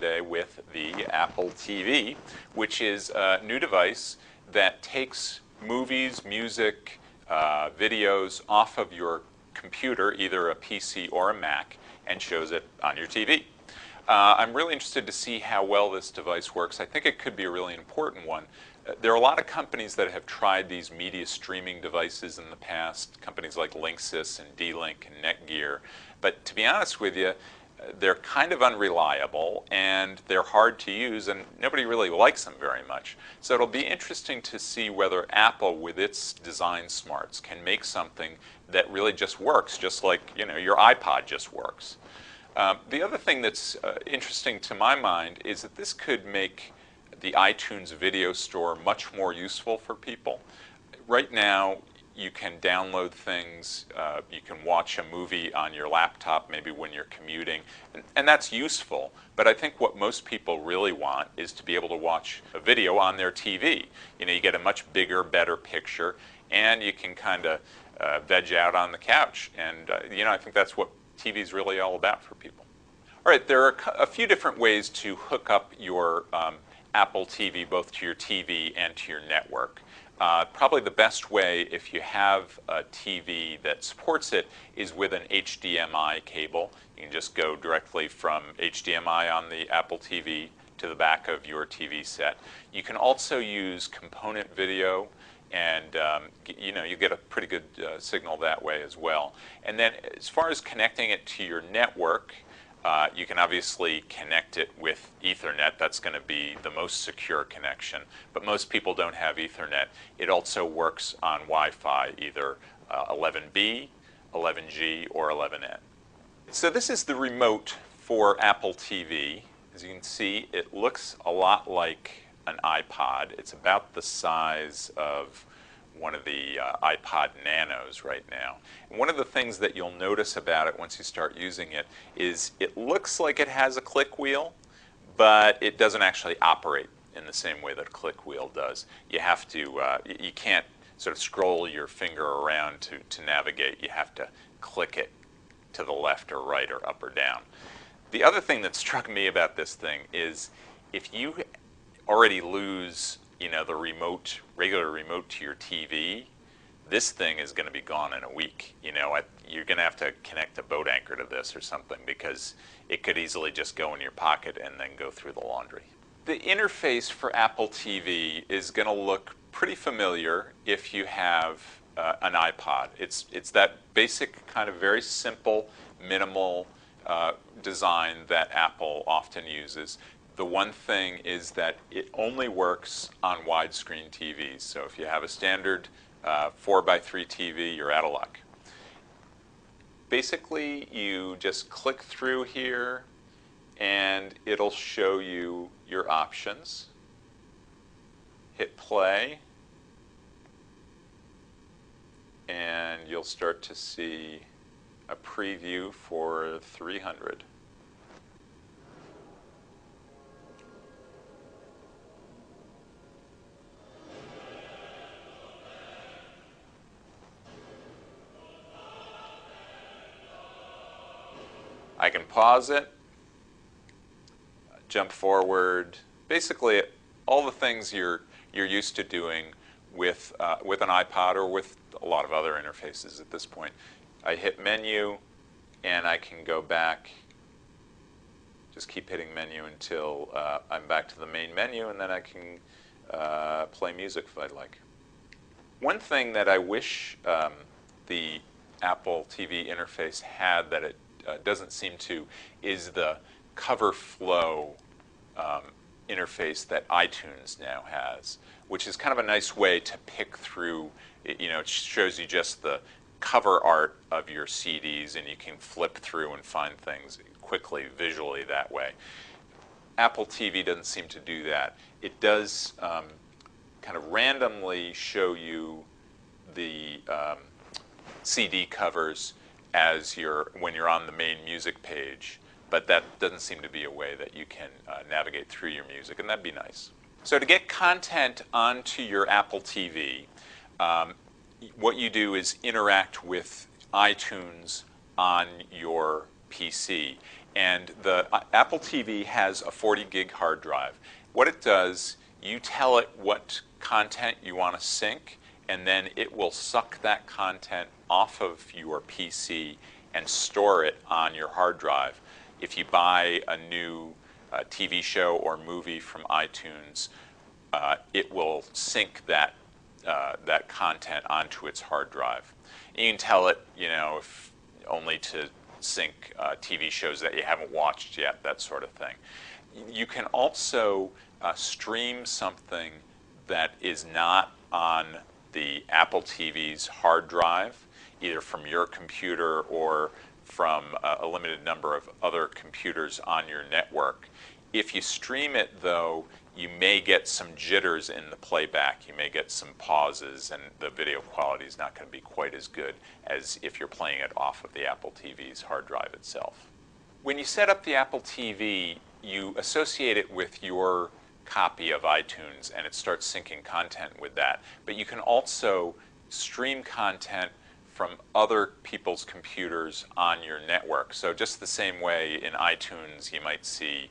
Today with the Apple TV, which is a new device that takes movies, music, videos off of your computer, either a PC or a Mac, and shows it on your TV. I'm really interested to see how well this device works. I think it could be a really important one. There are a lot of companies that have tried these media streaming devices in the past, companies like Linksys and D-Link and Netgear. But to be honest with you, they're kind of unreliable and they're hard to use and nobody really likes them very much. So it'll be interesting to see whether Apple, with its design smarts, can make something that really just works, just like your iPod just works. The other thing that's interesting to my mind is that this could make the iTunes video store much more useful for people. Right now, you can download things, you can watch a movie on your laptop maybe when you're commuting, and that's useful. But I think what most people really want is to be able to watch a video on their TV. You get a much bigger, better picture, and you can kind of veg out on the couch. And I think that's what TV is really all about for people. All right, there are a few different ways to hook up your Apple TV, both to your TV and to your network. Probably the best way, if you have a TV that supports it, is with an HDMI cable. You can just go directly from HDMI on the Apple TV to the back of your TV set. You can also use component video, and you get a pretty good signal that way as well. And then as far as connecting it to your network, you can obviously connect it with Ethernet. That's going to be the most secure connection. But most people don't have Ethernet. It also works on Wi-Fi, either 11B, 11G, or 11N. So this is the remote for Apple TV. As you can see, it looks a lot like an iPod. It's about the size of one of the iPod Nanos right now. And one of the things that you'll notice about it once you start using it is it looks like it has a click wheel, but it doesn't actually operate in the same way that a click wheel does. You have to, you can't sort of scroll your finger around to navigate. You have to click it to the left or right or up or down. The other thing that struck me about this thing is if you already lose the regular remote to your TV, this thing is going to be gone in a week. You're going to have to connect a boat anchor to this or something because it could easily just go in your pocket and then go through the laundry. The interface for Apple TV is going to look pretty familiar if you have an iPod. It's that basic kind of very simple, minimal design that Apple often uses. The one thing is that it only works on widescreen TVs. So if you have a standard 4x3 TV, you're out of luck. Basically, you just click through here, and it'll show you your options. Hit play, and you'll start to see a preview for 300. I can pause it, jump forward, basically all the things you're used to doing with an iPod or with a lot of other interfaces at this point. I hit menu, and I can go back, just keep hitting menu until I'm back to the main menu, and then I can play music if I'd like. One thing that I wish the Apple TV interface had that it doesn't seem to is the cover flow interface that iTunes now has, which is kind of a nice way to pick through. It shows you just the cover art of your CDs, and you can flip through and find things quickly visually that way. Apple TV doesn't seem to do that. It does kind of randomly show you the CD covers when you're on the main music page, but that doesn't seem to be a way that you can navigate through your music, and that'd be nice. So to get content onto your Apple TV, what you do is interact with iTunes on your PC. And the Apple TV has a 40 gig hard drive. What it does, you tell it what content you want to sync, and then it will suck that content off of your PC and store it on your hard drive. If you buy a new TV show or movie from iTunes, it will sync that that content onto its hard drive. And you can tell it, if only to sync TV shows that you haven't watched yet, that sort of thing. You can also stream something that is not on the Apple TV's hard drive, either from your computer or from a limited number of other computers on your network. If you stream it, though, you may get some jitters in the playback. You may get some pauses, and the video quality is not going to be quite as good as if you're playing it off of the Apple TV's hard drive itself. When you set up the Apple TV, you associate it with your copy of iTunes, and it starts syncing content with that. But you can also stream content from other people's computers on your network. So just the same way in iTunes you might see,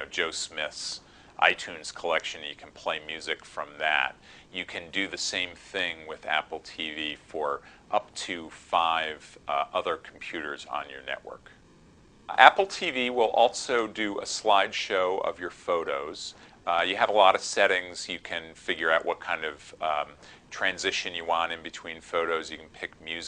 Joe Smith's iTunes collection, you can play music from that. You can do the same thing with Apple TV for up to 5 other computers on your network. Apple TV will also do a slideshow of your photos. You have a lot of settings. You can figure out what kind of transition you want in between photos. You can pick music.